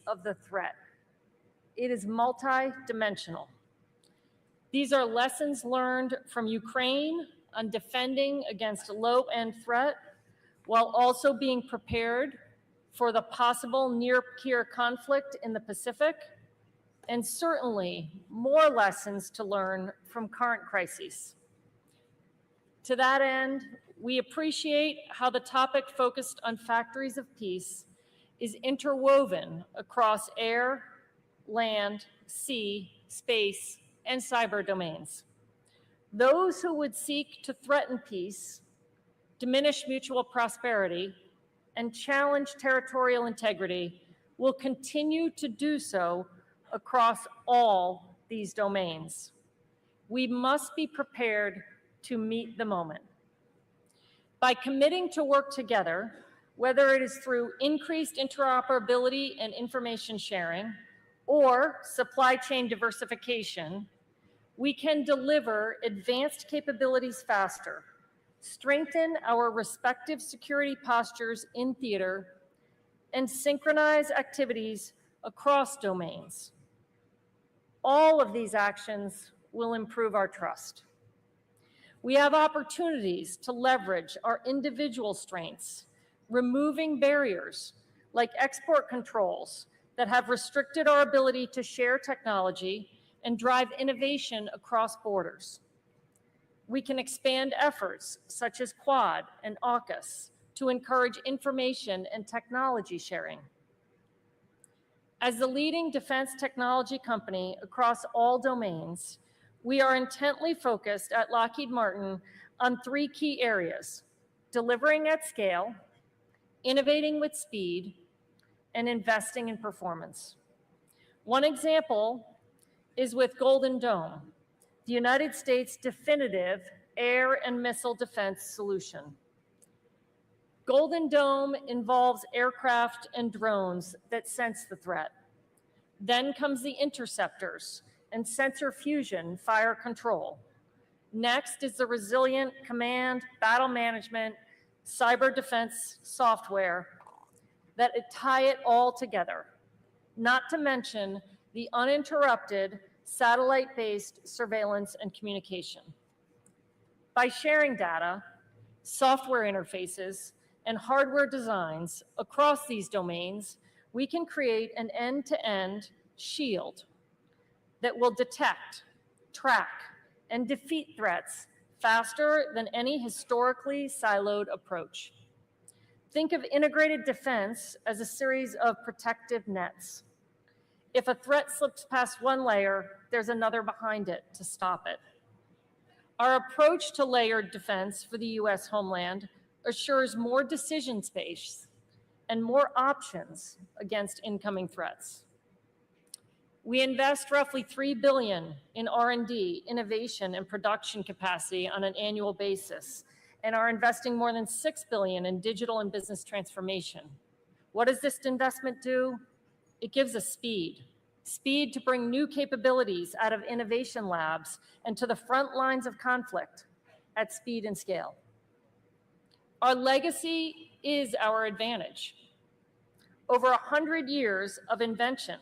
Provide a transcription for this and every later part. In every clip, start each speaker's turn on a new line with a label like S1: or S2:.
S1: of the threat. It is multidimensional. These are lessons learned from Ukraine on defending against a low-end threat, while also being prepared for the possible near-peer conflict in the Pacific, and certainly more lessons to learn from current crises. To that end, we appreciate how the topic focused on factories of peace is interwoven across air, land, sea, space, and cyber domains. Those who would seek to threaten peace, diminish mutual prosperity, and challenge territorial integrity will continue to do so across all these domains. We must be prepared to meet the moment. By committing to work together, whether it is through increased interoperability and information sharing or supply chain diversification, we can deliver advanced capabilities faster, strengthen our respective security postures in theater, and synchronize activities across domains. All of these actions will improve our trust. We have opportunities to leverage our individual strengths, removing barriers like export controls that have restricted our ability to share technology and drive innovation across borders. We can expand efforts such as Quad and AUKUS to encourage information and technology sharing. As the leading defense technology company across all domains, we are intently focused at Lockheed Martin on three key areas: delivering at scale, innovating with speed, and investing in performance. One example is with Golden Dome, the United States definitive air and missile defense solution. Golden Dome involves aircraft and drones that sense the threat. Then comes the interceptors and sensor fusion fire control. Next is the resilient command, battle management, cyber defense software that tie it all together, not to mention the uninterrupted satellite-based surveillance and communication. By sharing data, software interfaces, and hardware designs across these domains, we can create an end-to-end shield that will detect, track, and defeat threats faster than any historically siloed approach. Think of integrated defense as a series of protective nets. If a threat slips past one layer, there's another behind it to stop it. Our approach to layered defense for the US homeland assures more decision space and more options against incoming threats. We invest roughly $3 billion in R&D, innovation, and production capacity on an annual basis, and are investing more than $6 billion in digital and business transformation. What does this investment do? It gives us speed to bring new capabilities out of innovation labs and to the front lines of conflict at speed and scale. Our legacy is our advantage. Over 100 years of invention,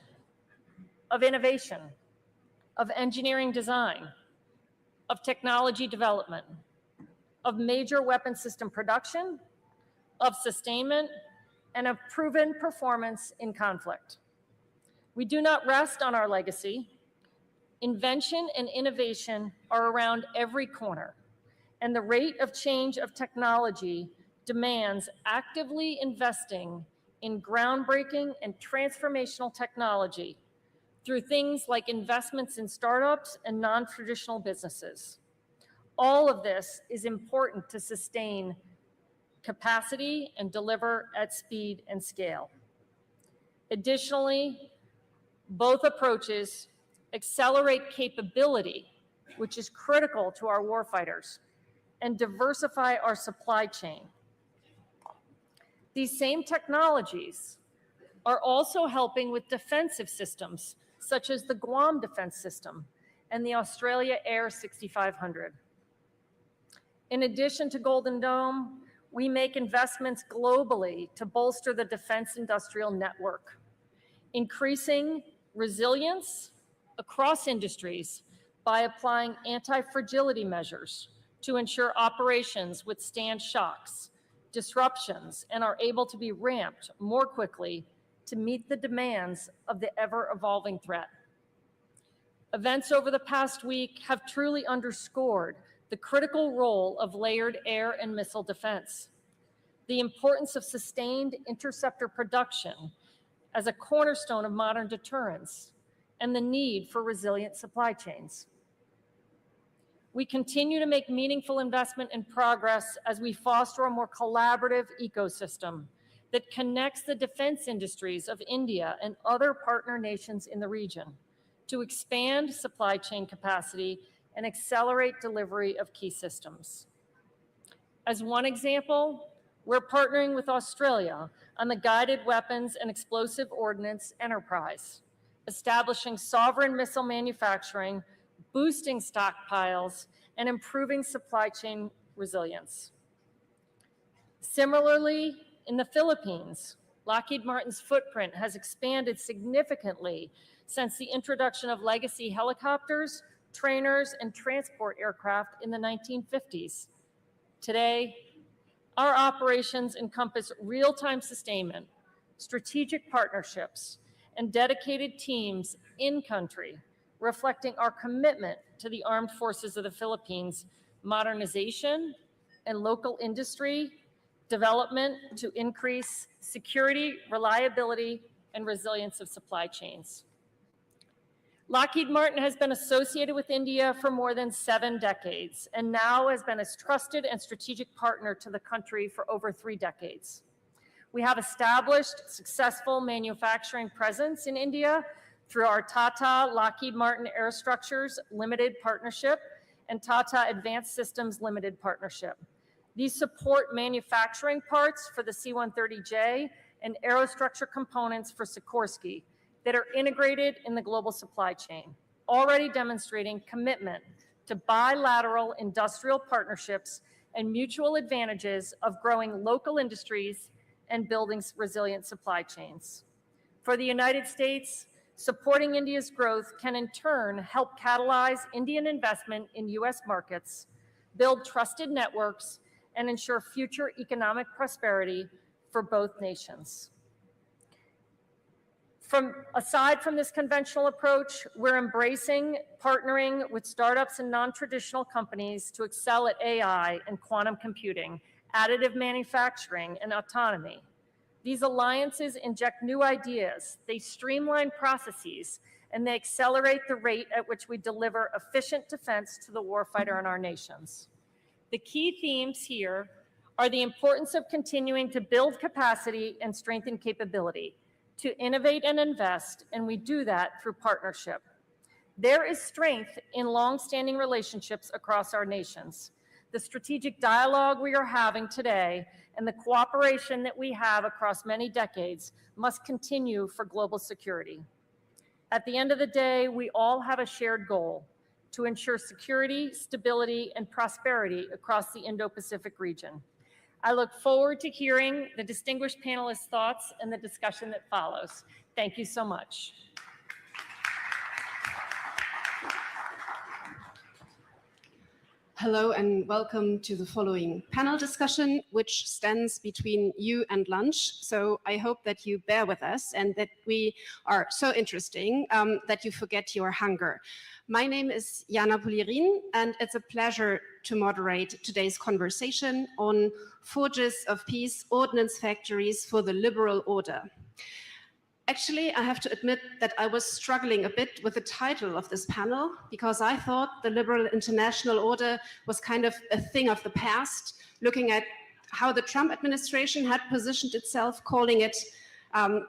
S1: of innovation, of engineering design, of technology development, of major weapon system production, of sustainment, and of proven performance in conflict. We do not rest on our legacy. Invention and innovation are around every corner, and the rate of change of technology demands actively investing in groundbreaking and transformational technology through things like investments in startups and non-traditional businesses. All of this is important to sustain capacity and deliver at speed and scale. Additionally, both approaches accelerate capability, which is critical to our warfighters, and diversify our supply chain. These same technologies are also helping with defensive systems, such as the Guam Defense System and the Australia Air 6500. In addition to Golden Dome, we make investments globally to bolster the defense industrial network. increasing resilience across industries by applying anti-fragility measures to ensure operations withstand shocks, disruptions, and are able to be ramped more quickly to meet the demands of the ever-evolving threat. Events over the past week have truly underscored the critical role of layered air and missile defense, the importance of sustained interceptor production as a cornerstone of modern deterrence, and the need for resilient supply chains. We continue to make meaningful investment and progress as we foster a more collaborative ecosystem that connects the defense industries of India and other partner nations in the region to expand supply chain capacity and accelerate delivery of key systems. As one example, we're partnering with Australia on the Guided Weapons and Explosive Ordnance Enterprise, establishing sovereign missile manufacturing, boosting stockpiles, and improving supply chain resilience. Similarly, in the Philippines, Lockheed Martin's footprint has expanded significantly since the introduction of legacy helicopters, trainers, and transport aircraft in the 1950s. Today, our operations encompass real-time sustainment, strategic partnerships, and dedicated teams in-country, reflecting our commitment to the armed forces of the Philippines, modernization and local industry development to increase security, reliability, and resilience of supply chains. Lockheed Martin has been associated with India for more than 7 decades, and now has been a trusted and strategic partner to the country for over 3 decades. We have established successful manufacturing presence in India through our Tata Lockheed Martin Aerostructures Limited Partnership and Tata Advanced Systems Limited Partnership. These support manufacturing parts for the C-130J and aerostructure components for Sikorsky that are integrated in the global supply chain, already demonstrating commitment to bilateral industrial partnerships and mutual advantages of growing local industries and building resilient supply chains. For the United States, supporting India's growth can in turn help catalyze Indian investment in US markets, build trusted networks, and ensure future economic prosperity for both nations. Aside from this conventional approach, we're embracing partnering with startups and non-traditional companies to excel at AI and quantum computing, additive manufacturing, and autonomy. These alliances inject new ideas, they streamline processes, and they accelerate the rate at which we deliver efficient defense to the warfighter in our nations. The key themes here are the importance of continuing to build capacity and strengthen capability, to innovate and invest, and we do that through partnership. There is strength in long-standing relationships across our nations. The strategic dialogue we are having today and the cooperation that we have across many decades must continue for global security. At the end of the day, we all have a shared goal: to ensure security, stability, and prosperity across the Indo-Pacific region. I look forward to hearing the distinguished panelists' thoughts and the discussion that follows. Thank you so much.
S2: Hello and welcome to the following panel discussion, which stands between you and lunch. So I hope that you bear with us and that we are so interesting that you forget your hunger. My name is Jana Polirin, and it's a pleasure to moderate today's conversation on Forges of Peace, Ordnance Factories for the Liberal Order. Actually, I have to admit that I was struggling a bit with the title of this panel because I thought the Liberal International Order was kind of a thing of the past, looking at how the Trump administration had positioned itself, calling it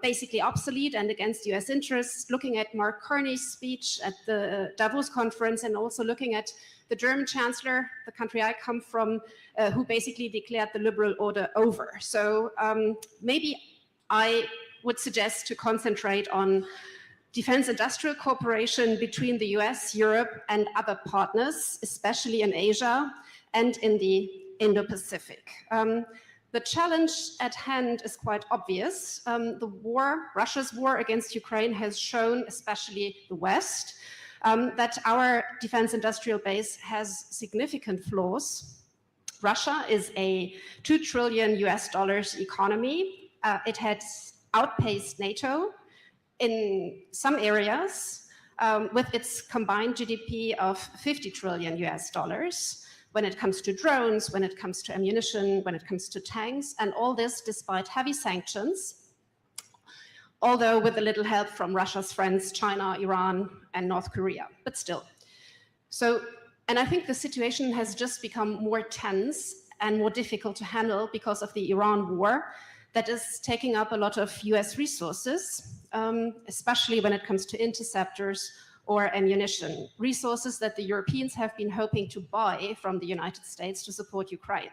S2: basically obsolete and against US interests, looking at Mark Carney's speech at the Davos conference, and also looking at the German chancellor, the country I come from, who basically declared the liberal order over. So maybe I would suggest to concentrate on defense industrial cooperation between the US, Europe, and other partners, especially in Asia and in the Indo-Pacific. The challenge at hand is quite obvious. Russia's war against Ukraine has shown, especially the West, that our defense industrial base has significant flaws. Russia is a $2 trillion economy. It has outpaced NATO in some areas with its combined GDP of $50 trillion when it comes to drones, when it comes to ammunition, when it comes to tanks, and all this despite heavy sanctions, although with a little help from Russia's friends, China, Iran, and North Korea, but still. And I think the situation has just become more tense and more difficult to handle because of the Iran war that is taking up a lot of US resources, especially when it comes to interceptors or ammunition, resources that the Europeans have been hoping to buy from the United States to support Ukraine.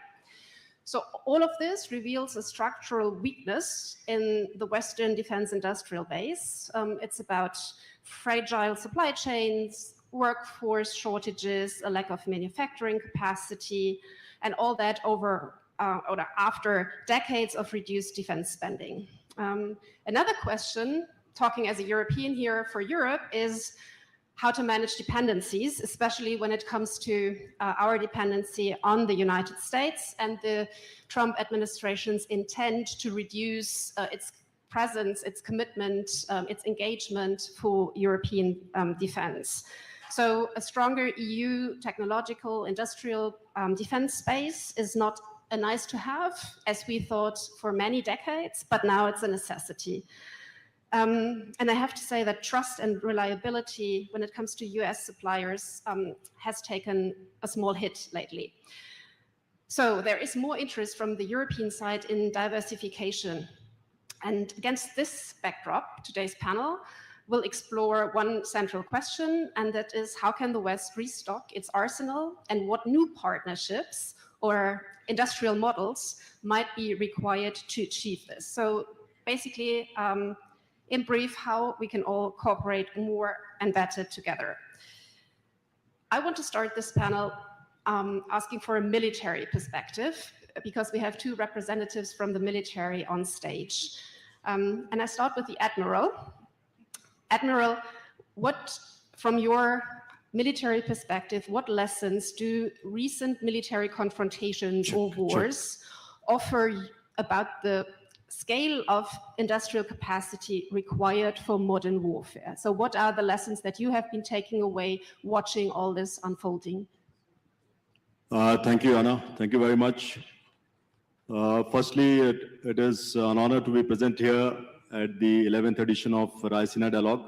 S2: So all of this reveals a structural weakness in the Western defense industrial base. It's about fragile supply chains, workforce shortages, a lack of manufacturing capacity, and all that after decades of reduced defense spending. Another question, talking as a European here for Europe, is how to manage dependencies, especially when it comes to our dependency on the United States and the Trump administration's intent to reduce its presence, its commitment, its engagement for European defense. So a stronger EU technological industrial defense space is not a nice to have, as we thought for many decades, but now it's a necessity. And I have to say that trust and reliability when it comes to US suppliers has taken a small hit lately. So there is more interest from the European side in diversification. And against this backdrop, today's panel will explore one central question, and that is how can the West restock its arsenal and what new partnerships or industrial models might be required to achieve this. So basically, in brief, how we can all cooperate more and better together. I want to start this panel asking for a military perspective, because we have two representatives from the military on stage. And I start with the Admiral. Admiral, what, from your military perspective, what lessons do recent military confrontations or wars offer about the scale of industrial capacity required for modern warfare? So what are the lessons that you have been taking away watching all this unfolding?
S3: Thank you, Anna. Thank you very much. Firstly, it is an honor to be present here at the 11th edition of Raisina Dialogue.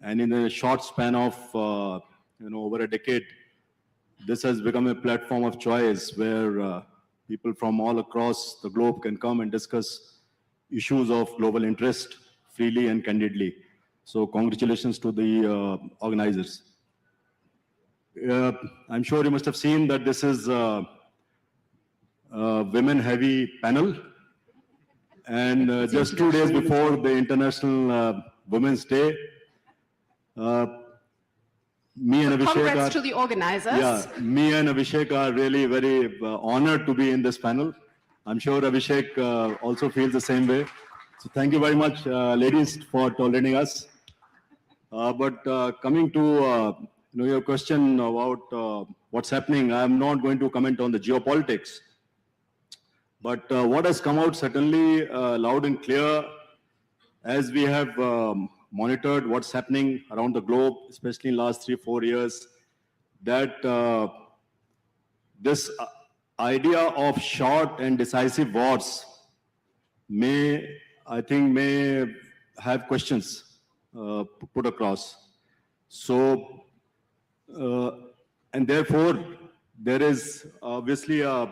S3: And in a short span of over a decade, this has become a platform of choice where people from all across the globe can come and discuss issues of global interest freely and candidly. So congratulations to the organizers. I'm sure you must have seen that this is a women-heavy panel. And just 2 days before the International Women's Day, me and Abhishek
S2: Congrats to the organizers.
S3: Yeah, me and Abhishek are really very honored to be in this panel. I'm sure Abhishek also feels the same way. So thank you very much, ladies, for tolerating us. But coming to your question about what's happening, I'm not going to comment on the geopolitics. But what has come out certainly loud and clear as we have monitored what's happening around the globe, especially in the last 3-4 years, that this idea of short and decisive wars may have questions put across. So, and therefore, there is obviously a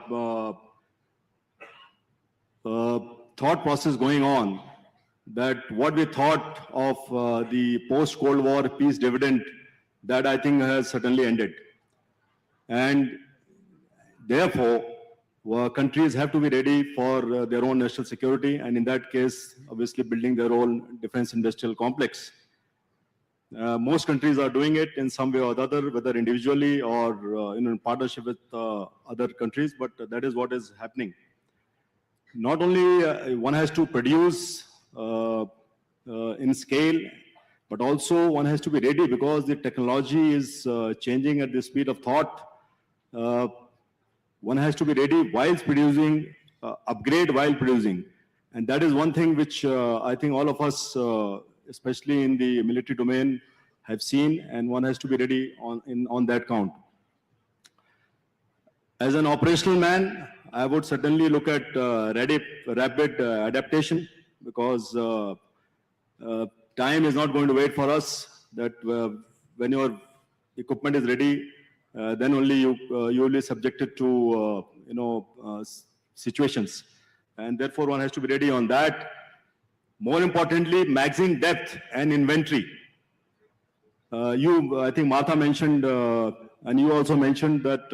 S3: thought process going on that what we thought of the post-Cold War peace dividend, that I think has certainly ended. And therefore, countries have to be ready for their own national security, and in that case, obviously building their own defense industrial complex. Most countries are doing it in some way or the other, whether individually or in partnership with other countries, but that is what is happening. not only one has to produce in scale, but also one has to be ready because the technology is changing at the speed of thought. One has to be ready whilst producing, upgrade while producing. And that is one thing which I think all of us, especially in the military domain, have seen, and one has to be ready on that count. As an operational man, I would certainly look at rapid adaptation, because time is not going to wait for us. That when your equipment is ready, then only you will be subjected to situations, and therefore one has to be ready on that. More importantly, magazine depth and inventory. I think Martha mentioned, and you also mentioned that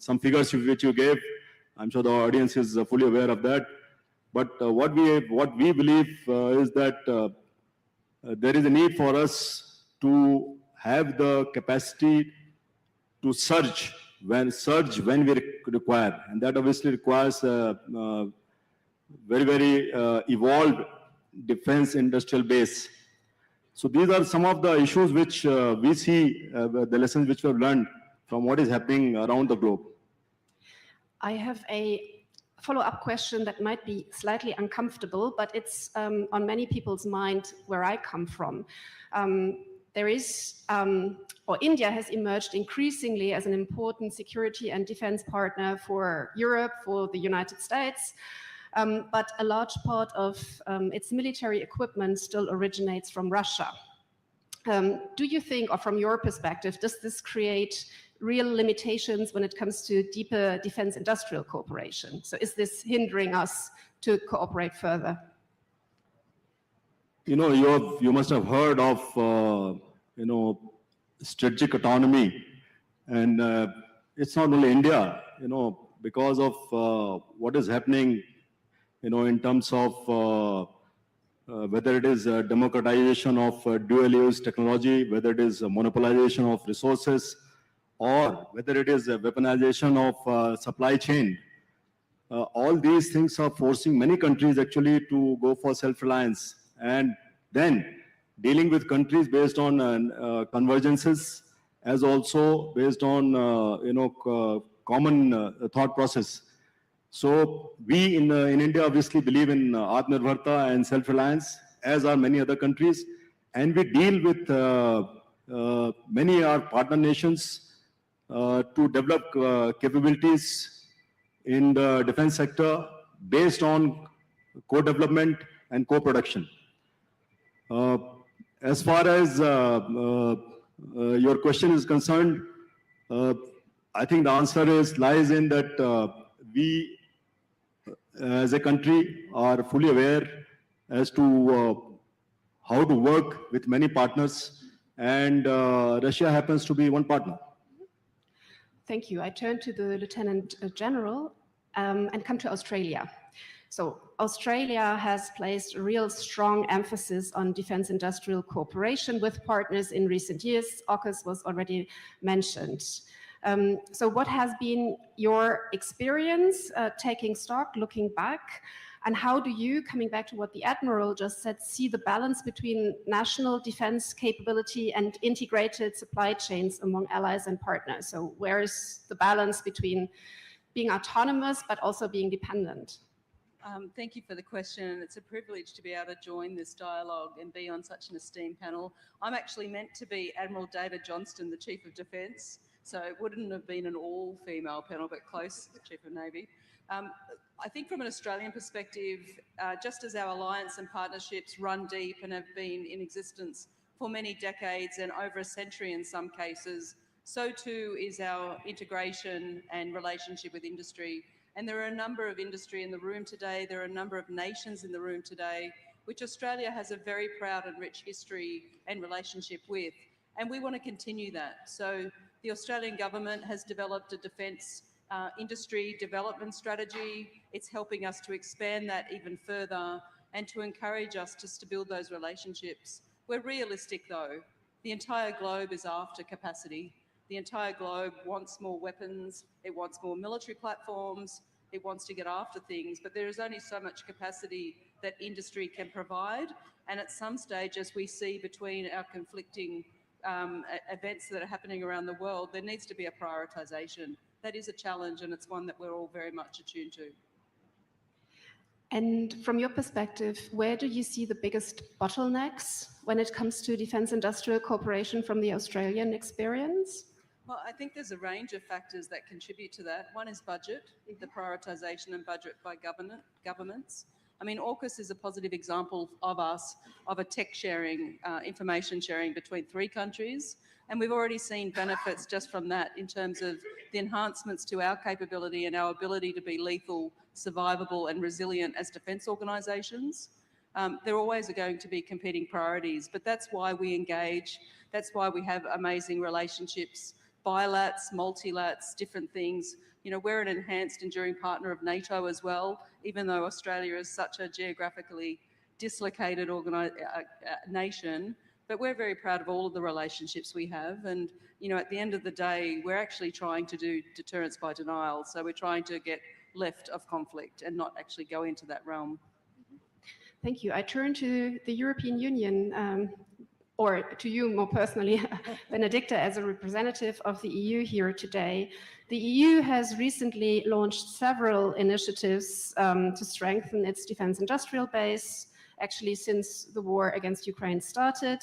S3: some figures which you gave. I'm sure the audience is fully aware of that. But what we believe is that there is a need for us to have the capacity to surge when we require, and that obviously requires very, very evolved defense industrial base. So these are some of the issues which we see, the lessons which we have learned from what is happening around the globe.
S2: I have a follow-up question that might be slightly uncomfortable, but it's on many people's mind where I come from. India has emerged increasingly as an important security and defense partner for Europe, for the United States. But a large part of its military equipment still originates from Russia. Do you think, or from your perspective, does this create real limitations when it comes to deeper defense industrial cooperation? So is this hindering us to cooperate further?
S3: You must have heard of strategic autonomy, and it's not only India, because of what is happening in terms of whether it is democratization of dual-use technology, whether it is monopolization of resources, or whether it is weaponization of supply chain. All these things are forcing many countries actually to go for self-reliance, and then dealing with countries based on convergences, as also based on common thought process. So we in India obviously believe in Atmanirbharta and self-reliance, as are many other countries, and we deal with many our partner nations to develop capabilities in the defense sector based on co-development and co-production. As far as your question is concerned, I think the answer lies in that we as a country are fully aware as to how to work with many partners, and Russia happens to be one partner.
S2: Thank you. I turn to the Lieutenant General and come to Australia. So Australia has placed a real strong emphasis on defense industrial cooperation with partners in recent years. AUKUS was already mentioned. So what has been your experience taking stock, looking back, and how do you, coming back to what the Admiral just said, see the balance between national defense capability and integrated supply chains among allies and partners? So where is the balance between being autonomous but also being dependent?
S4: Thank you for the question. It's a privilege to be able to join this dialogue and be on such an esteemed panel. I'm actually meant to be Admiral David Johnston, the Chief of Defence, so it wouldn't have been an all-female panel, but close, Chief of Navy. I think from an Australian perspective, just as our alliance and partnerships run deep and have been in existence for many decades and over a century in some cases, so too is our integration and relationship with industry. And there are a number of industry in the room today, there are a number of nations in the room today, which Australia has a very proud and rich history and relationship with. And we want to continue that. So the Australian government has developed a defence industry development strategy. It's helping us to expand that even further and to encourage us to build those relationships. We're realistic though. The entire globe is after capacity. The entire globe wants more weapons, it wants more military platforms, it wants to get after things, but there is only so much capacity that industry can provide. And at some stage, as we see between our conflicting events that are happening around the world, there needs to be a prioritisation. That is a challenge, and it's one that we're all very much attuned to.
S2: And from your perspective, where do you see the biggest bottlenecks when it comes to defence industrial cooperation from the Australian experience?
S4: Well, I think there's a range of factors that contribute to that. One is budget, the prioritisation and budget by governments. I mean, AUKUS is a positive example of a tech sharing, information sharing between 3 countries. And we've already seen benefits just from that in terms of the enhancements to our capability and our ability to be lethal, survivable and resilient as defence organisations. There always are going to be competing priorities, but that's why we engage. That's why we have amazing relationships, bilats, multilats, different things. You know, we're an enhanced enduring partner of NATO as well, even though Australia is such a geographically dislocated nation. But we're very proud of all of the relationships we have. And, you know, at the end of the day, we're actually trying to do deterrence by denial. So we're trying to get left of conflict and not actually go into that realm.
S2: Thank you. I turn to the European Union, or to you more personally, Benedicta, as a representative of the EU here today. The EU has recently launched several initiatives to strengthen its defense industrial base, actually since the war against Ukraine started.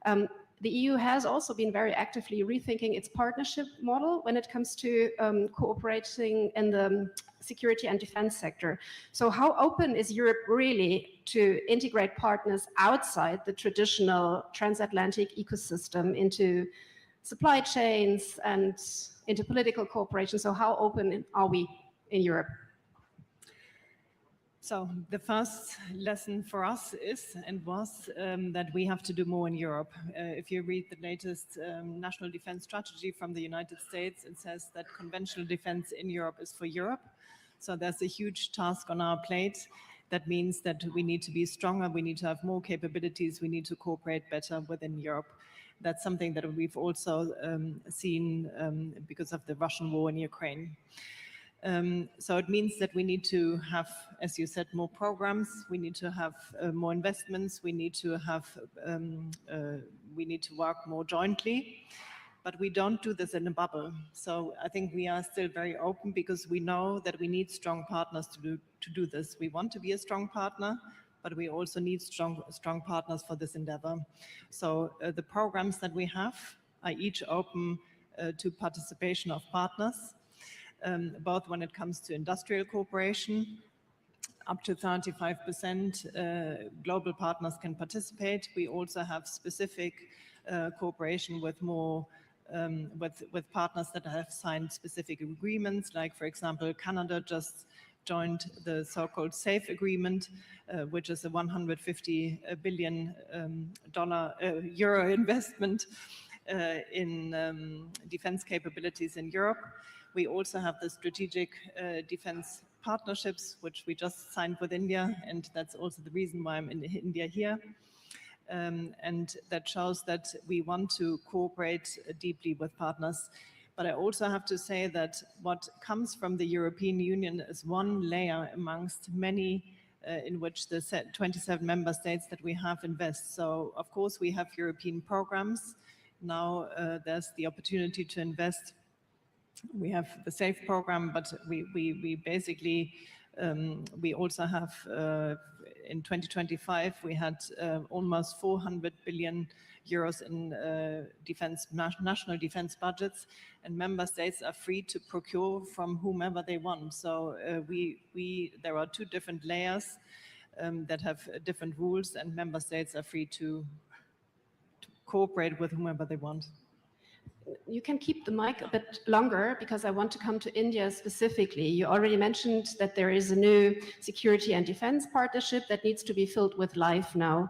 S2: The EU has also been very actively rethinking its partnership model when it comes to cooperating in the security and defense sector. So how open is Europe really to integrate partners outside the traditional transatlantic ecosystem into supply chains and into political cooperation? So how open are we in Europe?
S5: So the first lesson for us is and was that we have to do more in Europe. If you read the latest national defense strategy from the United States, it says that conventional defense in Europe is for Europe. So there's a huge task on our plate. That means that we need to be stronger, we need to have more capabilities, we need to cooperate better within Europe. That's something that we've also seen because of the Russian war in Ukraine. So it means that we need to have, as you said, more programs. We need to have more investments. We need to have, we need to work more jointly. But we don't do this in a bubble. So I think we are still very open because we know that we need strong partners to do this. We want to be a strong partner, but we also need strong partners for this endeavor. So the programs that we have are each open to participation of partners. Both when it comes to industrial cooperation, up to 35% global partners can participate. We also have specific cooperation with more with partners that have signed specific agreements, like for example, Canada just joined the so-called SAFE agreement, which is a $150 billion euro investment in defense capabilities in Europe. We also have the strategic defense partnerships, which we just signed with India, and that's also the reason why I'm in India here. And that shows that we want to cooperate deeply with partners. But I also have to say that what comes from the European Union is one layer amongst many in which the 27 member states that we have invest. So, of course, we have European programs. Now there's the opportunity to invest. We have the SAFE program, but we basically, we also have, in 2025, we had almost 400 billion euros in national defense budgets, and member states are free to procure from whomever they want. So there are 2 different layers that have different rules, and member states are free to cooperate with whomever they want.
S2: You can keep the mic a bit longer because I want to come to India specifically. You already mentioned that there is a new security and defense partnership that needs to be filled with life now.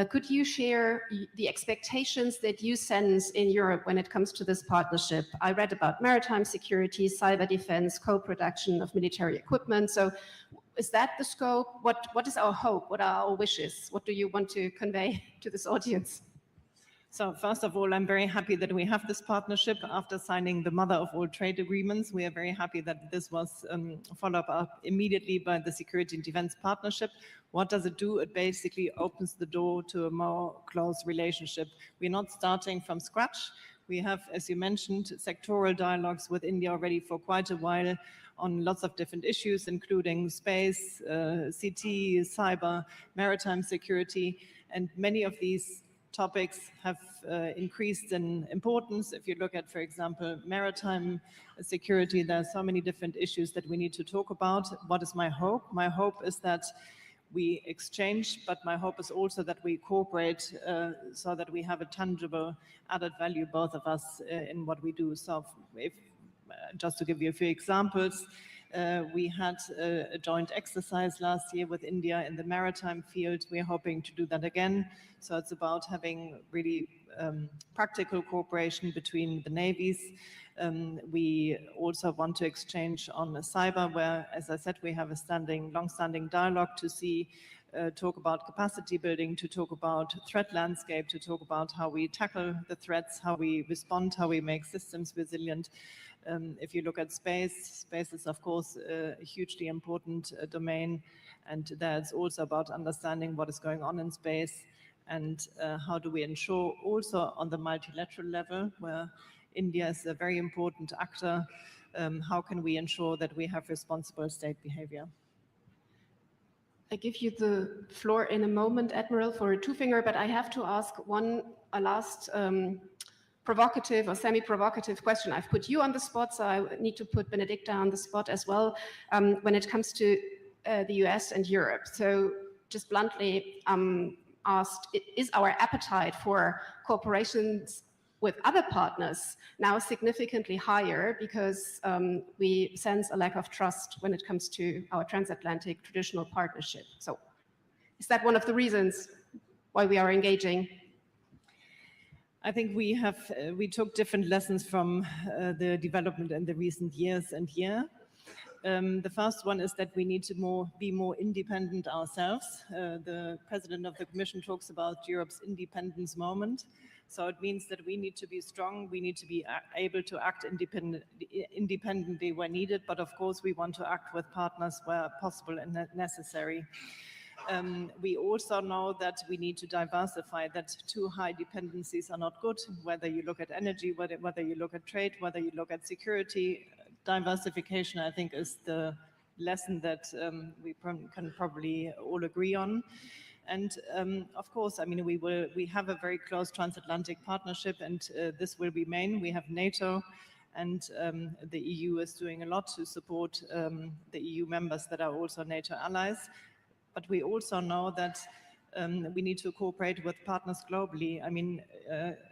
S2: Could you share the expectations that you sense in Europe when it comes to this partnership? I read about maritime security, cyber defense, co-production of military equipment. So is that the scope? What is our hope? What are our wishes? What do you want to convey to this audience?
S5: So first of all, I'm very happy that we have this partnership after signing the mother of all trade agreements. We are very happy that this was followed up immediately by the Security and Defense Partnership. What does it do? It basically opens the door to a more close relationship. We're not starting from scratch. We have, as you mentioned, sectoral dialogues with India already for quite a while on lots of different issues, including space, CT, cyber, maritime security, and many of these topics have increased in importance. If you look at, for example, maritime security, there are so many different issues that we need to talk about. What is my hope? My hope is that we exchange, but my hope is also that we cooperate so that we have a tangible added value, both of us, in what we do. So if, just to give you a few examples, we had a joint exercise last year with India in the maritime field. We're hoping to do that again. So it's about having really practical cooperation between the navies. We also want to exchange on cyber, where, as I said, we have a long-standing dialogue to see, talk about capacity building, to talk about threat landscape, to talk about how we tackle the threats, how we respond, how we make systems resilient. If you look at space is, of course, a hugely important domain, and that's also about understanding what is going on in space and how do we ensure also on the multilateral level, where India is a very important actor, how can we ensure that we have responsible state behavior?
S2: I give you the floor in a moment, Admiral, for a two-finger, but I have to ask a last provocative or semi-provocative question. I've put you on the spot, so I need to put Benedicta on the spot as well when it comes to the US and Europe. So just bluntly asked, is our appetite for cooperations with other partners now significantly higher because we sense a lack of trust when it comes to our transatlantic traditional partnership? So is that one of the reasons why we are engaging?
S5: I think we took different lessons from the development in the recent years and year. The first one is that we need to be more independent ourselves. The President of the Commission talks about Europe's independence moment. So it means that we need to be strong, we need to be able to act independently where needed, but of course we want to act with partners where possible and necessary. We also know that we need to diversify, that too high dependencies are not good, whether you look at energy, whether you look at trade, whether you look at security. Diversification, I think, is the lesson that we can probably all agree on. And of course, I mean, we have a very close transatlantic partnership, and this will remain. We have NATO, and the EU is doing a lot to support the EU members that are also NATO allies. But we also know that we need to cooperate with partners globally. I mean,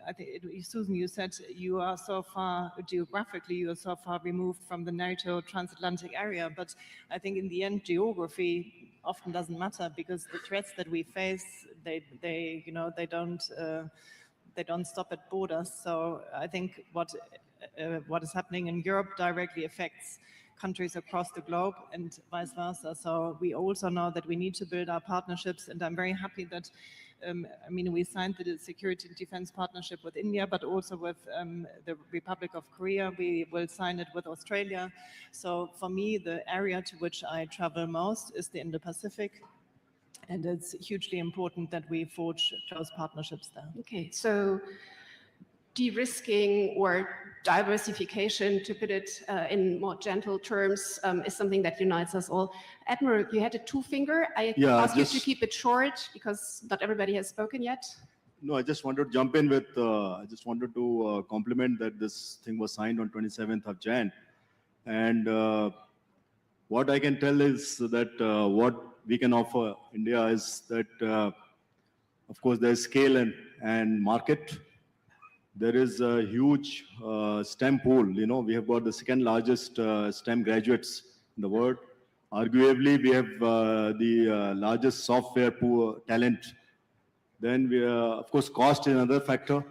S5: I think, Susan, you said you are so far, geographically, you are so far removed from the NATO transatlantic area, but I think in the end, geography often doesn't matter, because the threats that we face, they don't stop at borders. So I think what is happening in Europe directly affects countries across the globe and vice versa. So we also know that we need to build our partnerships, and I'm very happy that I mean, we signed the Security and Defense Partnership with India, but also with the Republic of Korea. We will sign it with Australia. So for me, the area to which I travel most is the Indo-Pacific, and it's hugely important that we forge close partnerships there.
S2: Okay, so de-risking or diversification, to put it in more gentle terms, is something that unites us all. Admiral, you had a two-finger. I asked you to keep it short because not everybody has spoken yet.
S3: No, I just wanted to jump in with, I just wanted to compliment that this thing was signed on 27th of Jan. And what I can tell is that what we can offer India is that, of course, there's scale and market. There is a huge STEM pool. You know, we have got the second largest STEM graduates in the world. Arguably, we have the largest software pool talent. Then we of course, cost is another factor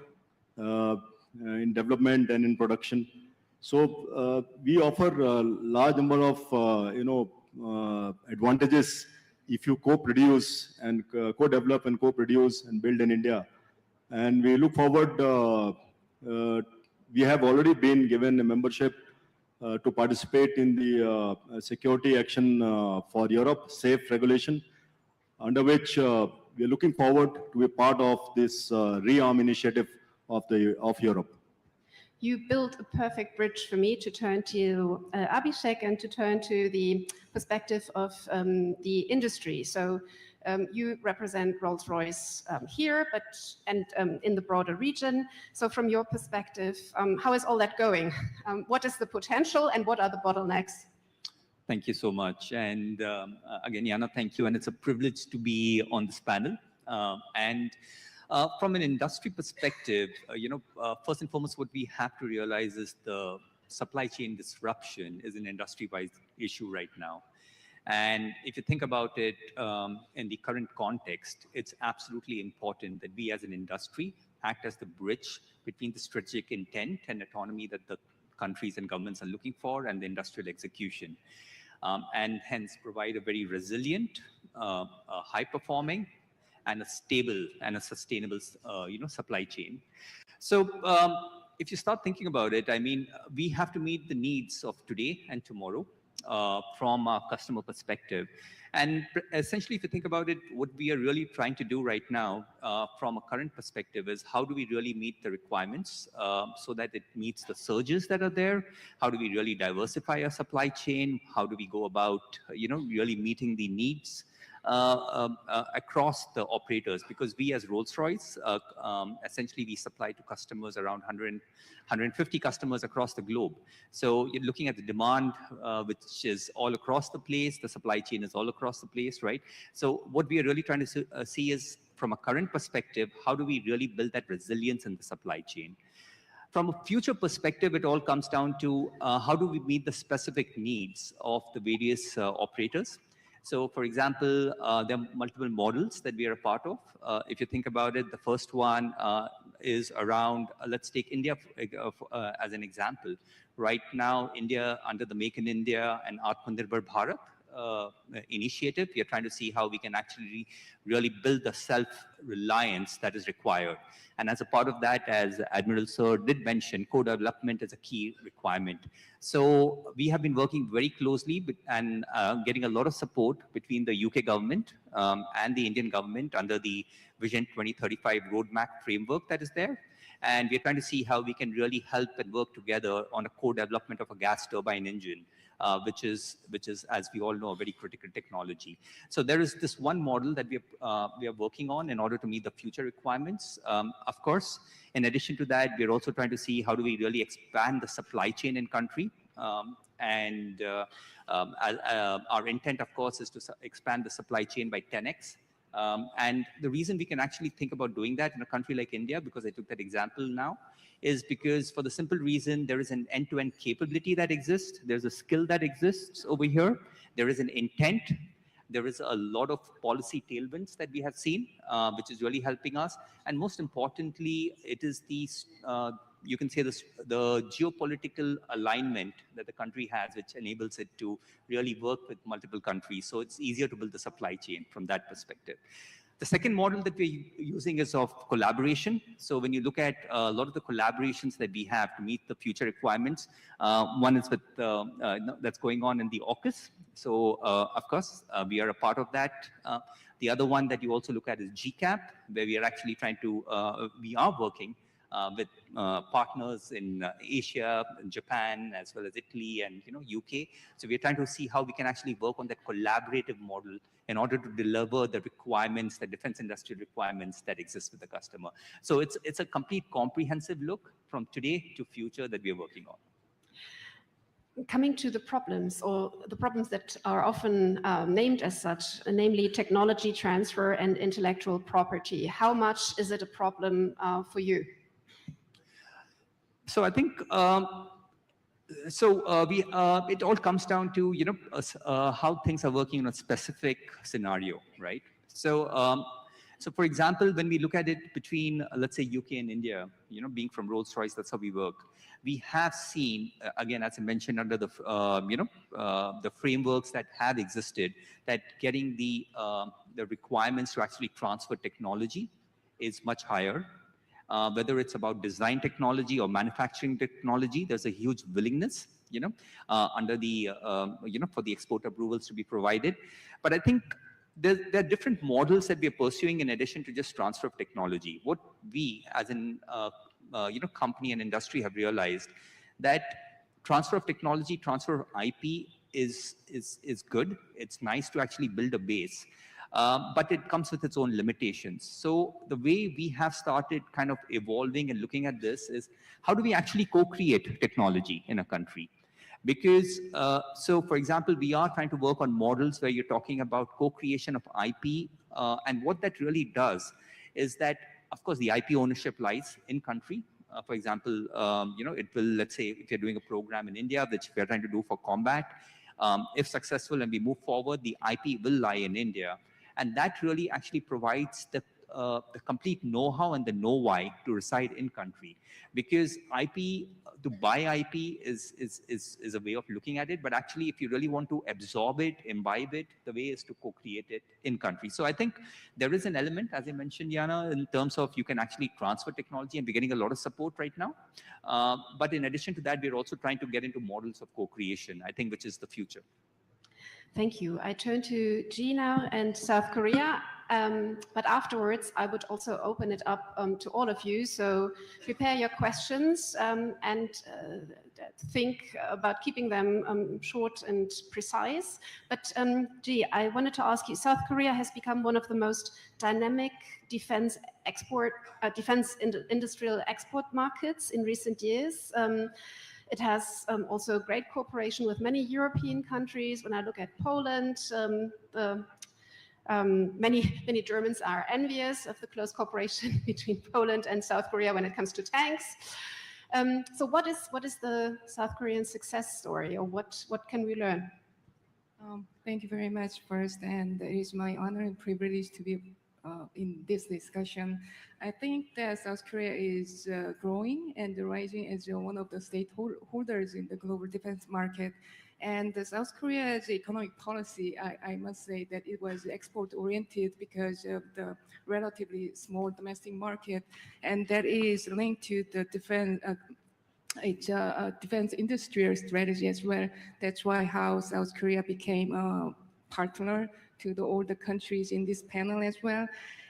S3: in development and in production. So we offer a large number of advantages if you co-produce and co-develop and co-produce and build in India. And we look forward, we have already been given a membership to participate in the Security Action for Europe, SAFE regulation, under which we are looking forward to be part of this rearm initiative of Europe.
S2: You built a perfect bridge for me to turn to Abhishek and to turn to the perspective of the industry. So you represent Rolls-Royce here, and in the broader region. So from your perspective, how is all that going? What is the potential and what are the bottlenecks?
S6: Thank you so much. And again, Jana, thank you. And it's a privilege to be on this panel. From an industry perspective, first and foremost, what we have to realize is the supply chain disruption is an industry-wide issue right now. And if you think about it in the current context, it's absolutely important that we as an industry act as the bridge between the strategic intent and autonomy that the countries and governments are looking for and the industrial execution. And hence provide a very resilient, high-performing, and a stable and a sustainable, supply chain. So if you start thinking about it, I mean, we have to meet the needs of today and tomorrow from our customer perspective. And essentially, if you think about it, what we are really trying to do right now from a current perspective is how do we really meet the requirements so that it meets the surges that are there? How do we really diversify our supply chain? How do we go about, really meeting the needs across the operators? Because we as Rolls-Royce, essentially we supply to customers around 150 customers across the globe. So you're looking at the demand, which is all across the place, the supply chain is all across the place, right? So what we are really trying to see is, from a current perspective, how do we really build that resilience in the supply chain? From a future perspective, it all comes down to how do we meet the specific needs of the various operators. So, for example, there are multiple models that we are a part of. If you think about it, the first one is around, let's take India as an example. Right now, India, under the Make in India and Atmanirbhar Bharat initiative, we are trying to see how we can actually really build the self-reliance that is required. And as a part of that, as Admiral Sir did mention, co-development is a key requirement. So we have been working very closely and getting a lot of support between the UK government and the Indian government under the Vision 2035 roadmap framework that is there. And we're trying to see how we can really help and work together on a co-development of a gas turbine engine, which is, as we all know, a very critical technology. So there is this one model that we are working on in order to meet the future requirements. Of course, in addition to that, we're also trying to see how do we really expand the supply chain in country. Our intent, of course, is to expand the supply chain by 10x. And the reason we can actually think about doing that in a country like India, because I took that example now, is because for the simple reason there is an end-to-end capability that exists, there's a skill that exists over here, there is an intent, there is a lot of policy tailwinds that we have seen, which is really helping us. And most importantly, it is these, you can say this, the geopolitical alignment that the country has, which enables it to really work with multiple countries. So it's easier to build the supply chain from that perspective. The second model that we're using is of collaboration. So when you look at a lot of the collaborations that we have to meet the future requirements, one is with that's going on in the AUKUS. So of course, we are a part of that. The other one that you also look at is GCAP, where we are actually trying to, we are working with partners in Asia, Japan, as well as Italy and UK. So we're trying to see how we can actually work on that collaborative model in order to deliver the requirements, the defense industry requirements that exist with the customer. So it's a complete comprehensive look from today to future that we are working on.
S2: Coming to the problems, or the problems that are often named as such, namely technology transfer and intellectual property, how much is it a problem for you?
S6: So I think, it all comes down to, how things are working in a specific scenario, right? So, so for example, when we look at it between, let's say, UK and India, being from Rolls-Royce, that's how we work. We have seen, again, as I mentioned, under the, the frameworks that have existed, that getting the requirements to actually transfer technology is much higher. whether it's about design technology or manufacturing technology, there's a huge willingness, under the, for the export approvals to be provided. But I think there are different models that we are pursuing in addition to just transfer of technology. What we, as an company and industry, have realized that transfer of technology, transfer of IP is good. It's nice to actually build a base. But it comes with its own limitations. So the way we have started kind of evolving and looking at this is, how do we actually co-create technology in a country? Because, so for example, we are trying to work on models where you're talking about co-creation of IP. And what that really does is that, of course, the IP ownership lies in country. For example, it will, let's say, if you're doing a program in India, which we're trying to do for combat, if successful and we move forward, the IP will lie in India. And that really actually provides the complete know-how and the know-why to reside in country. Because IP, to buy IP is a way of looking at it, but actually if you really want to absorb it, imbibe it, the way is to co-create it in country. So I think there is an element, as I mentioned, Yana, in terms of you can actually transfer technology, and we're getting a lot of support right now. But in addition to that, we're also trying to get into models of co-creation, I think, which is the future.
S2: Thank you. I turn to G now and South Korea. But afterwards, I would also open it up to all of you. So prepare your questions and think about keeping them short and precise. But G, I wanted to ask you, South Korea has become one of the most dynamic defense industrial export markets in recent years. It has also great cooperation with many European countries. When I look at Poland, many Germans are envious of the close cooperation between Poland and South Korea when it comes to tanks. So what is the South Korean success story, or what can we learn?
S7: Thank you very much first, and it is my honor and privilege to be in this discussion. I think that South Korea is growing and rising as one of the stakeholders in the global defense market. And the South Korea's economic policy, I must say that it was export-oriented because of the relatively small domestic market, and that is linked to the defense industrial strategy as well. That's why how South Korea became a partner to all the countries in this panel as well.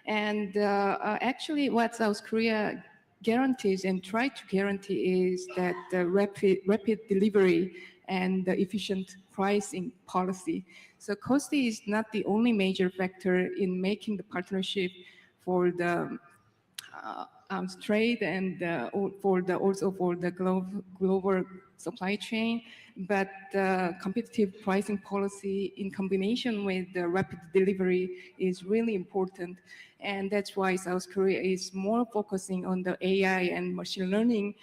S7: And actually what South Korea guarantees and try to guarantee is that the rapid delivery and the efficient pricing policy. So cost is not the only major factor in making the partnership for the arms trade and also for the global supply chain, but competitive pricing policy in combination with the rapid delivery is really important. And that's why South Korea is more focusing on the AI and machine learning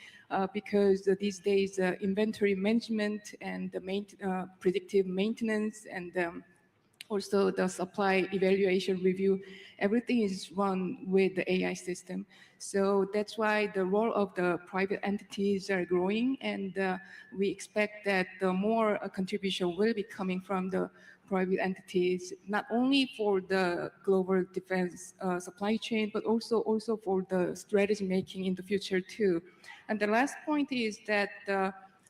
S7: because these days inventory management and the predictive maintenance and also the supply evaluation review, everything is run with the AI system. So that's why the role of the private entities are growing, and we expect that the more contribution will be coming from the private entities, not only for the global defense supply chain, but also for the strategy making in the future too. And the last point is that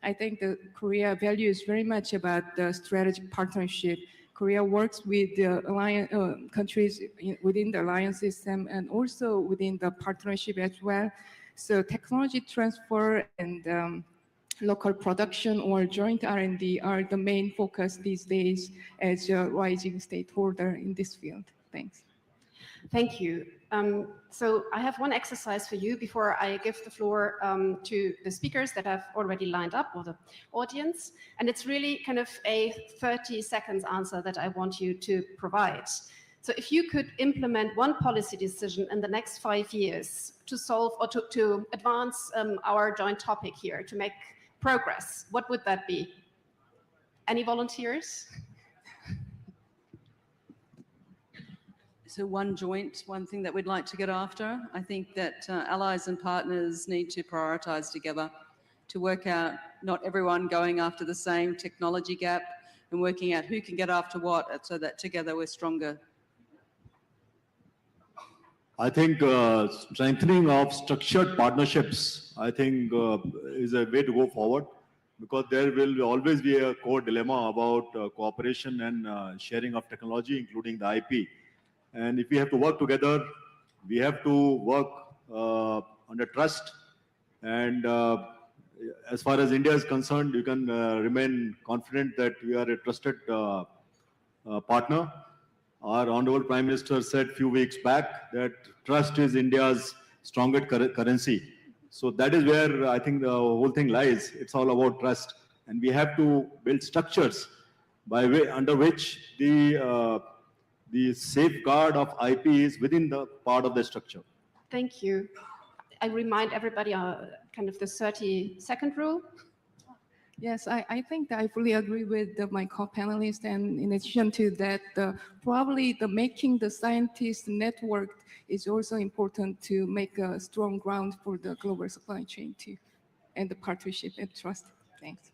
S7: I think the Korea values very much about the strategic partnership. Korea works with the alliance countries within the alliance system and also within the partnership as well. So technology transfer and local production or joint R&D are the main focus these days as a rising stakeholder in this field. Thanks.
S2: Thank you. So I have one exercise for you before I give the floor to the speakers that I've already lined up, or the audience. And it's really kind of a 30 seconds answer that I want you to provide. So if you could implement one policy decision in the next 5 years to solve or to advance our joint topic here, to make progress, what would that be? Any volunteers?
S4: So one thing that we'd like to get after, I think that allies and partners need to prioritise together to work out not everyone going after the same technology gap and working out who can get after what so that together we're stronger.
S3: I think strengthening of structured partnerships, I think, is a way to go forward, because there will always be a core dilemma about cooperation and sharing of technology, including the IP. And if we have to work together, we have to work under trust. And as far as India is concerned, you can remain confident that we are a trusted partner. Our Honorable Prime Minister said a few weeks back that trust is India's strongest currency. So that is where I think the whole thing lies. It's all about trust. And we have to build structures under which the safeguard of IP is within the part of the structure.
S2: Thank you. I remind everybody kind of the 30-second rule.
S7: Yes, I think I fully agree with my co-panelists, and in addition to that, probably making the scientists network is also important to make a strong ground for the global supply chain too, and the partnership and trust. Thanks.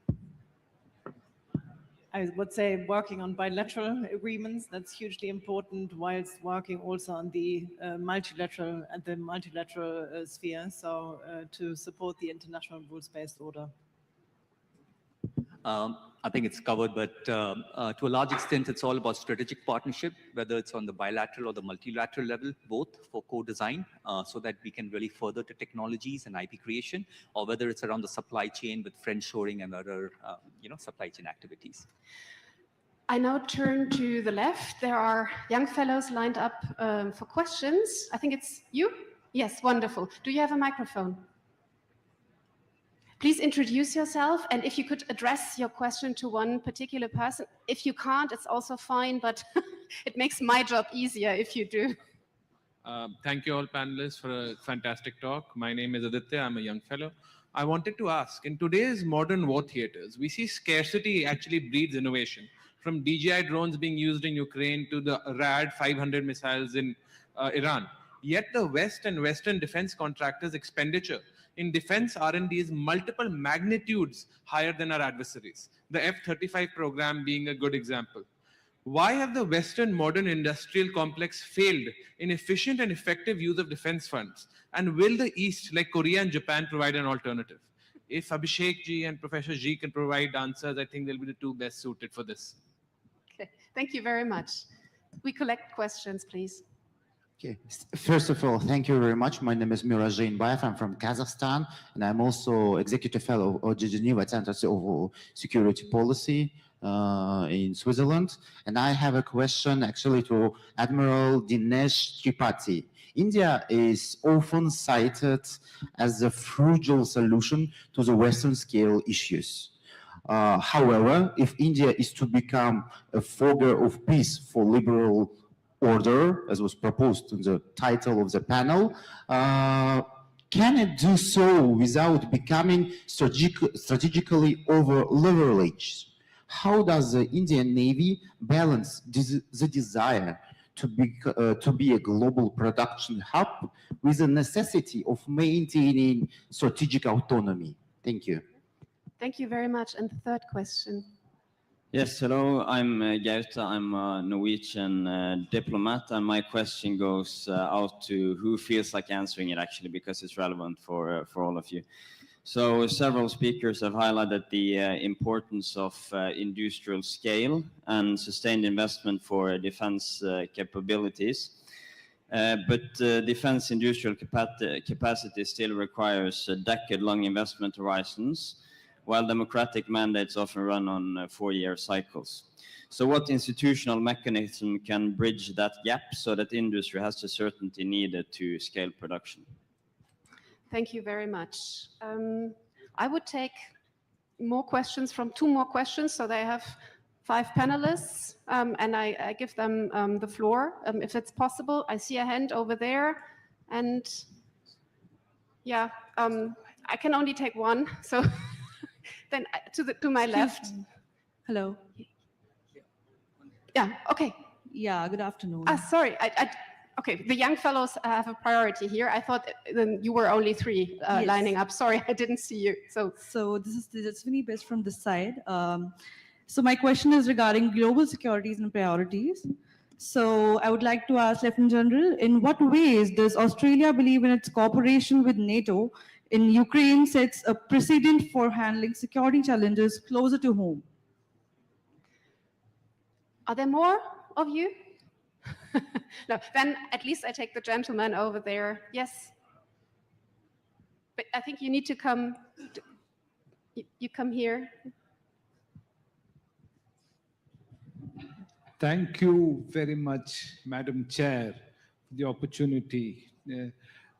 S5: I would say working on bilateral agreements, that's hugely important, whilst working also on the multilateral sphere, so to support the international rules-based order.
S6: I think it's covered, but to a large extent, it's all about strategic partnership, whether it's on the bilateral or the multilateral level, both for co-design, so that we can really further the technologies and IP creation, or whether it's around the supply chain with friendshoring and other, supply chain activities.
S2: I now turn to the left. There are young fellows lined up for questions. I think it's you? Yes, wonderful. Do you have a microphone? Please introduce yourself, and if you could address your question to one particular person. If you can't, it's also fine, but it makes my job easier if you do.
S8: Thank you all panelists for a fantastic talk. My name is Aditya, I'm a young fellow. I wanted to ask, in today's modern war theaters, we see scarcity actually breeds innovation. From DJI drones being used in Ukraine to the RAD 500 missiles in Iran. Yet the West and Western defense contractors' expenditure in defense R&D is multiple magnitudes higher than our adversaries, the F-35 program being a good example. Why have the Western modern industrial complex failed in efficient and effective use of defense funds? And will the East, like Korea and Japan, provide an alternative? If Abhishek ji and Professor Ji can provide answers, I think they'll be the two best suited for this.
S2: Okay, thank you very much. We collect questions, please.
S9: Okay. First of all, thank you very much. My name is Miraj Zainbayev. I'm from Kazakhstan, and I'm also executive fellow of the Geneva Center of Security Policy in Switzerland. And I have a question actually to Admiral Dinesh Tripathi. India is often cited as a frugal solution to the Western scale issues. However, if India is to become a forger of peace for liberal order, as was proposed in the title of the panel, can it do so without becoming strategically over-leveraged? How does the Indian Navy balance the desire to be a global production hub with the necessity of maintaining strategic autonomy? Thank you.
S2: Thank you very much. And the third question.
S10: Yes, hello, I'm Gaute. I'm a Norwegian diplomat, and my question goes out to who feels like answering it, actually, because it's relevant for all of you. So several speakers have highlighted the importance of industrial scale and sustained investment for defense capabilities. But defense industrial capacity still requires decade-long investment horizons, while democratic mandates often run on 4-year cycles. So what institutional mechanism can bridge that gap so that industry has the certainty needed to scale production?
S2: Thank you very much. I would take more questions from 2 more questions. So they have 5 panelists, and I give them the floor, if it's possible. I see a hand over there, and yeah, I can only take 1, so then to my left.
S11: Hello.
S2: Yeah, okay.
S11: Yeah, good afternoon.
S2: Sorry, okay, the young fellows have a priority here. I thought then you were only 3
S11: Yes.
S2: lining up. Sorry, I didn't see you.
S11: So this is Vinny Best from this side. So my question is regarding global securities and priorities. So I would like to ask Lieutenant General, in what ways does Australia believe in its cooperation with NATO in Ukraine sets a precedent for handling security challenges closer to home?
S2: Are there more of you? No, then at least I take the gentleman over there. Yes. But I think you need to come, you come here.
S12: Thank you very much, Madam Chair, for the opportunity. The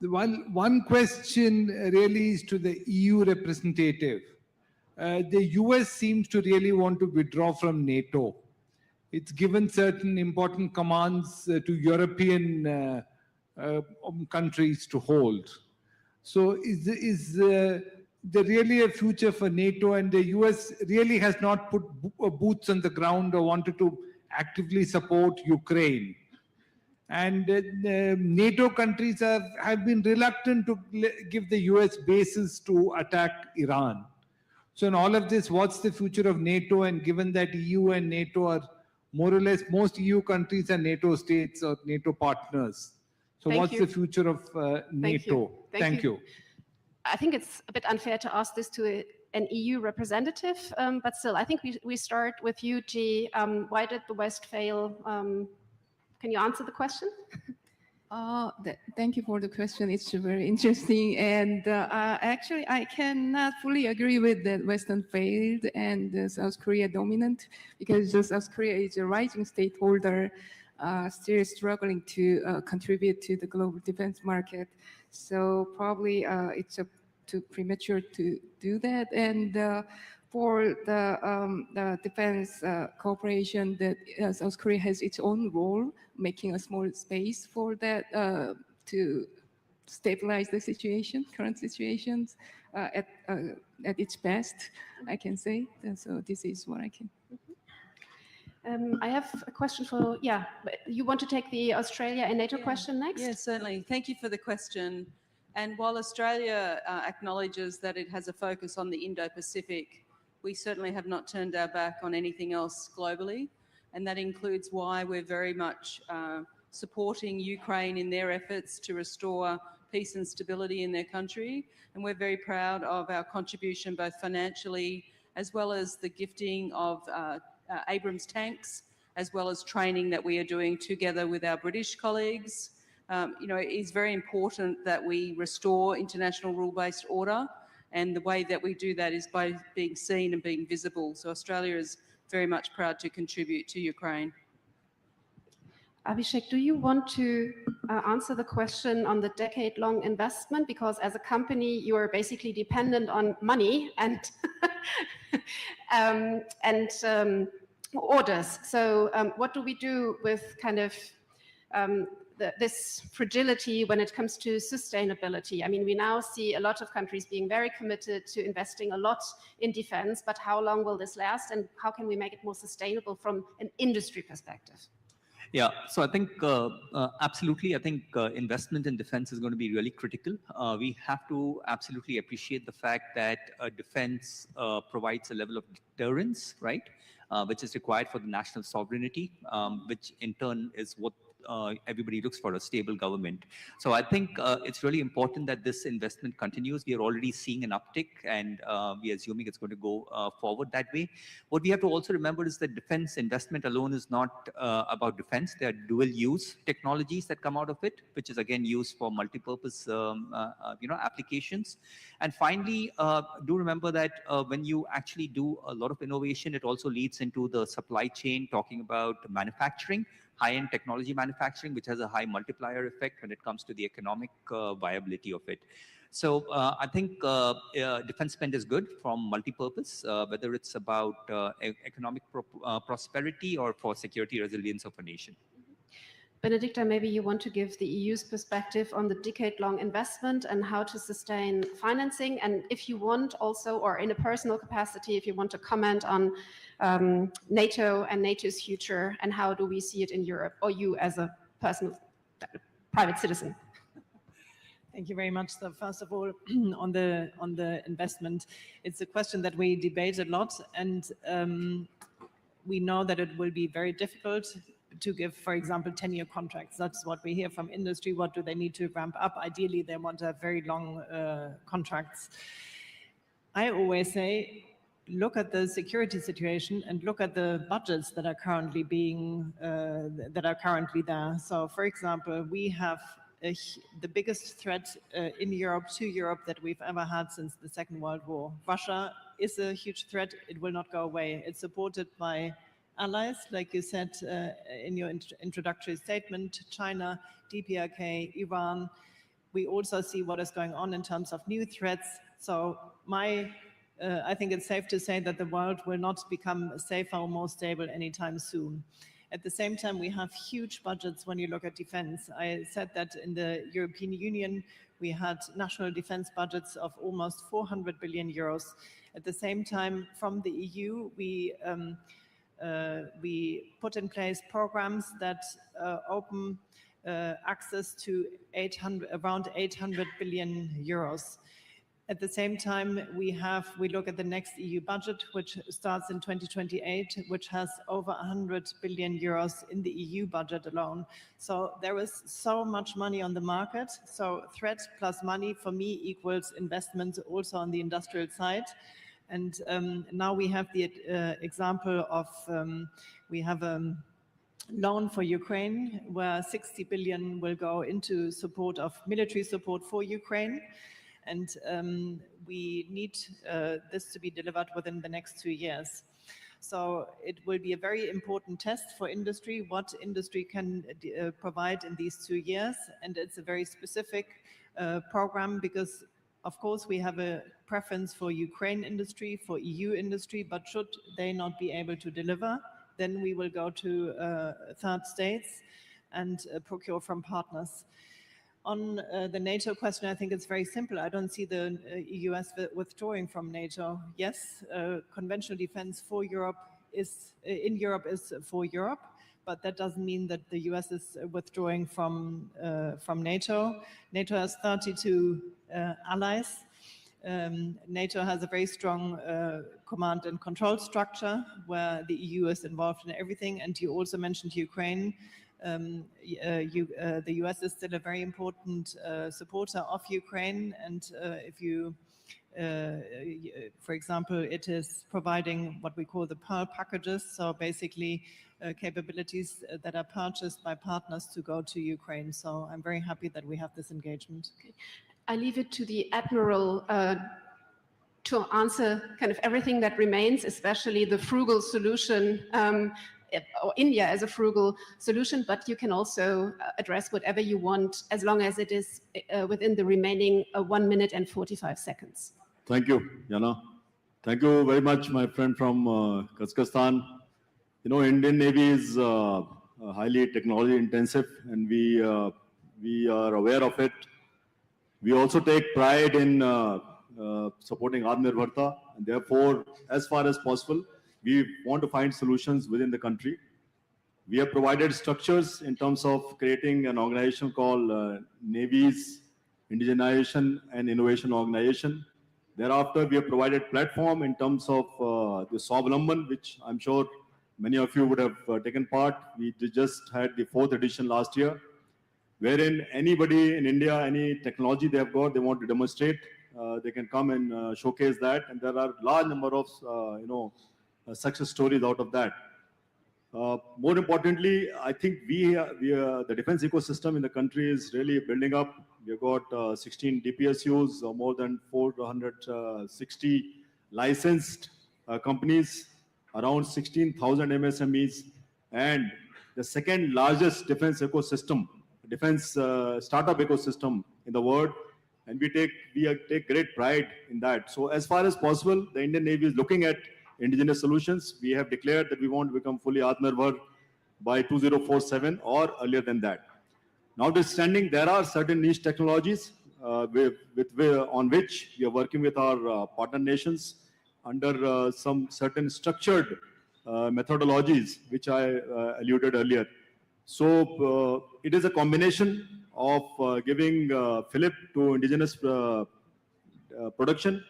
S12: one question really is to the EU representative. The US seems to really want to withdraw from NATO. It's given certain important commands to European countries to hold. So is there really a future for NATO, and the US really has not put boots on the ground or wanted to actively support Ukraine? And NATO countries have been reluctant to give the US bases to attack Iran. So in all of this, what's the future of NATO? And given that EU and NATO are more or less, most EU countries are NATO states or NATO partners. So what's the future of NATO? Thank you.
S2: I think it's a bit unfair to ask this to an EU representative, but still, I think we start with you, G. Why did the West fail? Can you answer the question?
S7: Thank you for the question. It's very interesting. And actually, I cannot fully agree with that Western failed and South Korea dominant, because South Korea is a rising stakeholder, still struggling to contribute to the global defense market. So probably it's too premature to do that. And for the defense cooperation, that South Korea has its own role, making a small space for that to stabilize the situation, current situations at its best, I can say. And so this is what I can.
S2: I have a question for, you want to take the Australia and NATO question next?
S4: Yes, certainly. Thank you for the question. And while Australia acknowledges that it has a focus on the Indo-Pacific, we certainly have not turned our back on anything else globally. And that includes why we're very much supporting Ukraine in their efforts to restore peace and stability in their country. And we're very proud of our contribution, both financially, as well as the gifting of Abrams tanks, as well as training that we are doing together with our British colleagues. It is very important that we restore international rule-based order, and the way that we do that is by being seen and being visible. So Australia is very much proud to contribute to Ukraine.
S2: Abhishek, do you want to answer the question on the decade-long investment? Because as a company, you are basically dependent on money and orders. So what do we do with kind of this fragility when it comes to sustainability? I mean, we now see a lot of countries being very committed to investing a lot in defense, but how long will this last, and how can we make it more sustainable from an industry perspective?
S6: Yeah, so I think absolutely, I think investment in defense is going to be really critical. We have to absolutely appreciate the fact that defense provides a level of deterrence, right, which is required for the national sovereignty, which in turn is what everybody looks for, a stable government. So I think it's really important that this investment continues. We are already seeing an uptick, and we are assuming it's going to go forward that way. What we have to also remember is that defense investment alone is not about defense. There are dual-use technologies that come out of it, which is again used for multi-purpose applications. And finally, do remember that when you actually do a lot of innovation, it also leads into the supply chain, talking about manufacturing, high-end technology manufacturing, which has a high multiplier effect when it comes to the economic viability of it. So I think defense spend is good from multi-purpose, whether it's about economic prosperity or for security resilience of a nation.
S2: Benedicta, maybe you want to give the EU's perspective on the decade-long investment and how to sustain financing. And if you want also, or in a personal capacity, if you want to comment on NATO and NATO's future and how do we see it in Europe, or you as a personal, private citizen.
S5: Thank you very much. So first of all, on the investment, it's a question that we debate a lot, and we know that it will be very difficult give, for example, 10-year contracts. That's what we hear from industry. What do they need to ramp up? Ideally, they want to have very long contracts. I always say, look at the security situation and look at the budgets that are currently there. So, for example, we have the biggest threat in Europe to Europe that we've ever had since the Second World War. Russia is a huge threat. It will not go away. It's supported by allies, like you said in your introductory statement, China, DPRK, Iran. We also see what is going on in terms of new threats. So I think it's safe to say that the world will not become safer or more stable anytime soon. At the same time, we have huge budgets when you look at defense. I said that in the European Union, we had national defense budgets of almost 400 billion euros. At the same time, from the EU, we put in place programs that open access to around 800 billion euros. At the same time, we look at the next EU budget, which starts in 2028, which has over 100 billion euros in the EU budget alone. So there is so much money on the market. So threat plus money for me equals investment also on the industrial side. And now we have the example of, we have a loan for Ukraine where 60 billion will go into support of military support for Ukraine. And we need this to be delivered within the next 2 years. So it will be a very important test for industry, what industry can provide in these 2 years. And it's a very specific program because, of course, we have a preference for Ukraine industry, for EU industry, but should they not be able to deliver, then we will go to third states and procure from partners. On the NATO question, I think it's very simple. I don't see the US withdrawing from NATO. Yes, conventional defense for Europe is for Europe, but that doesn't mean that the US is withdrawing from NATO. NATO has 32 allies. NATO has a very strong command and control structure where the EU is involved in everything. And you also mentioned Ukraine. The US is still a very important supporter of Ukraine, and if you, for example, it is providing what we call the Pearl packages, so basically capabilities that are purchased by partners to go to Ukraine. So I'm very happy that we have this engagement.
S2: Okay. I leave it to the Admiral to answer kind of everything that remains, especially the frugal solution, or India as a frugal solution, but you can also address whatever you want as long as it is within the remaining 1 minute and 45 seconds.
S3: Thank you, Jana. Thank you very much, my friend from Kazakhstan. You know, Indian Navy is highly technology intensive, and we are aware of it. We also take pride in supporting Atmanirbharta, and therefore, as far as possible, we want to find solutions within the country. We have provided structures in terms of creating an organization called Navy's Indigenization and Innovation Organization. Thereafter, we have provided platform in terms of the Swavalamban, which I'm sure many of you would have taken part. We just had the 4th edition last year, wherein anybody in India, any technology they have got, they want to demonstrate, they can come and showcase that. And there are large number of, success stories out of that. More importantly, I think the defense ecosystem in the country is really building up. We've got 16 DPSUs, more than 460 licensed companies, around 16,000 MSMEs, and the second largest defense ecosystem, defense startup ecosystem in the world. And we take great pride in that. So as far as possible, the Indian Navy is looking at indigenous solutions. We have declared that we want to become fully Atmanirbhar by 2047 or earlier than that. Notwithstanding, there are certain niche technologies on which we are working with our partner nations under some certain structured methodologies, which I alluded earlier. So it is a combination of giving fillip to indigenous production,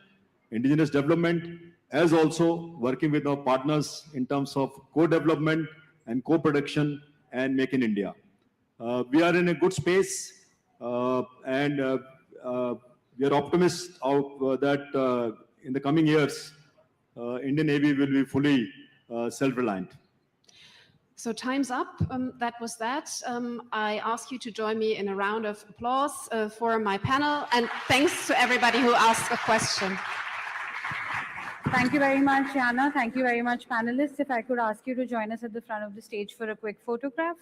S3: indigenous development, as also working with our partners in terms of co-development and co-production and Make in India. We are in a good space, and we are optimists of that in the coming years, Indian Navy will be fully self-reliant.
S2: So time's up. That was that. I ask you to join me in a round of applause for my panel, and thanks to everybody who asked a question.
S13: Thank you very much, Jana. Thank you very much, panelists. If I could ask you to join us at the front of the stage for a quick photograph.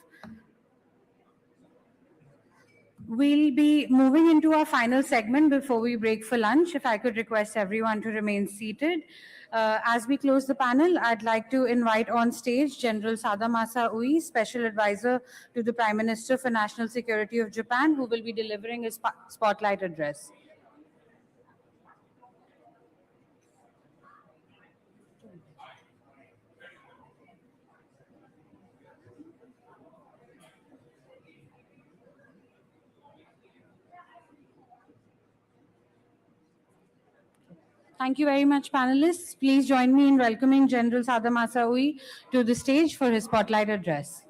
S13: We'll be moving into our final segment before we break for lunch. If I could request everyone to remain seated. As we close the panel, I'd like to invite on stage General Sadamasa Ui, Special Advisor to the Prime Minister for National Security of Japan, who will be delivering his spotlight address. Thank you very much, panelists. Please join me in welcoming General Sadamasa Ui to the stage for his spotlight address.